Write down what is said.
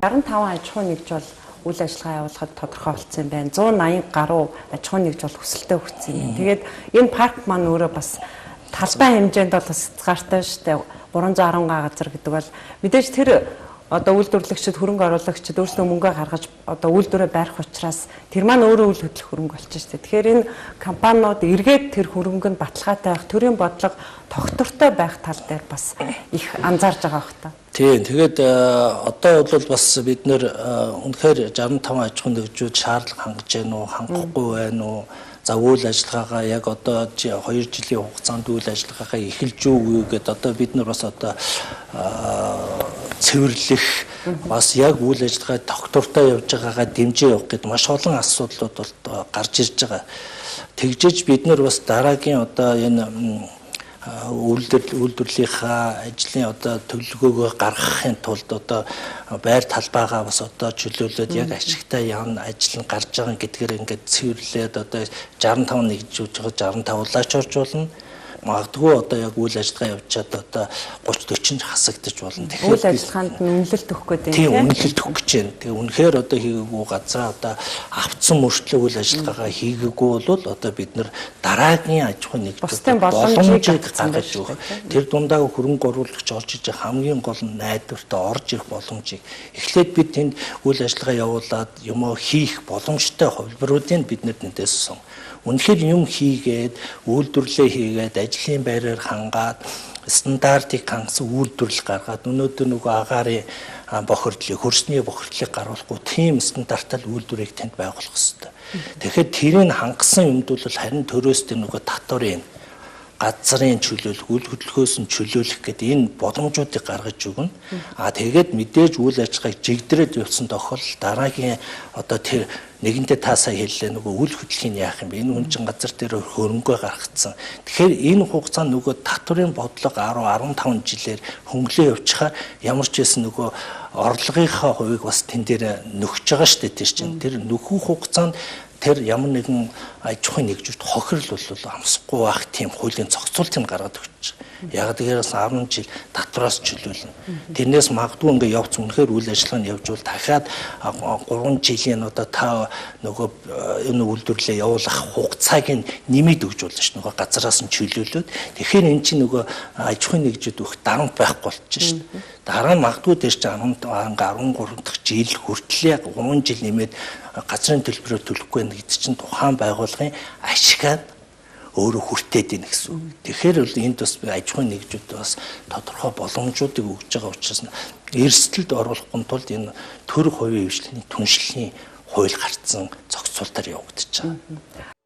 65 аж ахуй нэгж бол үйл ажиллагаа явуулахад тодорхой болсон юм байна. 180 гаруй аж ахуй нэгж бол хүсэлтэд өгсөн юм. Тэгээд энэ парк маань өөрөө бас талбай хэмжээнд бол бас хязгаартай шүү дээ. 310 газар гэдэг бол мэдээж тэр одоо үйлдвэрлэгчид хөрөнгө оруулагчид өөрсдөө мөнгө гаргаж одоо үйлдвэрээ барих учраас тэр маань өөрөө үйл хөдлөх хөрөнгө болчих шүү дээ. Тэгэхээр энэ компаниуд эргээд тэр хөрөнгөнд баталгаатай байх, төрийн бодлого тогтвортой байх тал дээр бас их анзаарж байгаа бох та. Тийм. Тэгээд одоо бол бас бид нэр үнэхээр 65 аж ахуй нэгжүүд шаардлага хангаж байна уу, хангахгүй байна уу? За үйл ажиллагаагаа яг одоо 2 жилийн хугацаанд үйл ажиллагаагаа эхэлж үгүй гэдээ одоо бид нар бас одоо цэвэрлэх бас яг үйл ажиллагаа тогтвортой явж байгаагаа дэмжиж явах гэдэг маш олон асуудлууд бол гарч ирж байгаа. Тэгжээж бид нар бас дараагийн одоо энэ үйлдвэрлэлийнхаа ажлын одоо төлөвлөгөөгөө гаргахын тулд одоо байр талбайгаа бас одоо чөлөөлөөд яг ашигтай явна ажил нь гарч байгаа гэдгээр ингээд цэвэрлээд одоо 65 нэгжүүлж байгаа 65 улаач оржуулна. Магадгүй одоо яг үйл ажиллагаа явуулчаад одоо 30 40 хасагдаж болно. Тэгэхээр үйл ажиллагаанд үнэлэлт өгөх гэдэг тийм үнэлэлт өгөх гэж байна. Тэгээ үнэхээр одоо хийгээгүй газраа одоо авцсан мөрчлөө үйл ажиллагаагаа хийгээгүй бол одоо бид нар дараагийн аж ахуй нэгжүүд боломжийг гаргаж өгөх. Тэр дундаа хөрөнгө оруулагч орж иж хамгийн гол нь найдвартай орж ирэх боломжийг эхлээд бид тэнд үйл ажиллагаа явуулаад юмоо хийх боломжтой хувилбаруудыг бид тэндээс сон. Үнэхээр юм хийгээд үйлдвэрлэлээ хийгээд ажлын байраар хангаад стандартыг хангасан үйлдвэрлэл гаргаад өнөөдөр нөгөө агаарын бохирдлыг хөрсний бохирдлыг гаргахгүй тийм стандартал үйлдвэрийг тэнд байгуулах хэрэгтэй. Тэгэхээр тэрийг хангасан юмд бол харин төрөөстэй нөгөө татварын газрын чөлөөлөх, үйл хөдлөхөөс нь чөлөөлөх гэдэг энэ боломжуудыг гаргаж өгнө. Тэгээд мэдээж үйл ажиллагааг жигдрээд явсан тохиолдолд дараагийн одоо тэр нэгэнтээ таасаа хэллээ нөгөө үйл хөдлөхийн яах юм бэ? Энэ хүн чинь газар дээр хөрөнгөө гаргацсан. Тэгэхээр энэ хугацаанд нөгөө татварын бодлого 10 15 жилээр хөнгөлөө явчихаар ямар ч байсан нөгөө орлогынхаа хувийг бас тэн дээр нөхөж байгаа шүү дээ тэр чинь. Тэр нөхөх хугацаанд тэр ямар нэгэн аж ахуй нэгжүүд хохирол бол амсахгүй байх тийм хуулийн зохицуултыг гаргаад өгч. Яг тэгээрээс 10 жил татвараас чөлөөлнө. Тэрнээс магадгүй ингээ явц үнэхээр үйл ажиллагаа нь явж бол дахиад 3 жилийн одоо та нөгөө энэ үйлдвэрлэлээ явуулах хугацааг нь нэмээд өгч болно ш. Нөгөө газараас нь чөлөөлөөд. Тэгэхээр эн чинь нөгөө аж ахуй нэгжүүд өгөх дарамт байхгүй болчих ш. Дараа нь магадгүй дээр чи 13 дахь жил хүртлээ 3 жил нэмээд газрын төлбөрөөр төлөхгүй гэдэг чинь тухайн байгууллагын ашигаа өөрөө хүртээд ийн гэсэн үг. Тэгэхээр бол энд бас аж ахуй нэгжүүд бас тодорхой боломжуудыг өгж байгаа учраас эрсдэлд оруулахгүй тулд энэ төр хувийн хвшлийн түншлэлийн хууль гарцсан зохицуултаар явагдаж байгаа.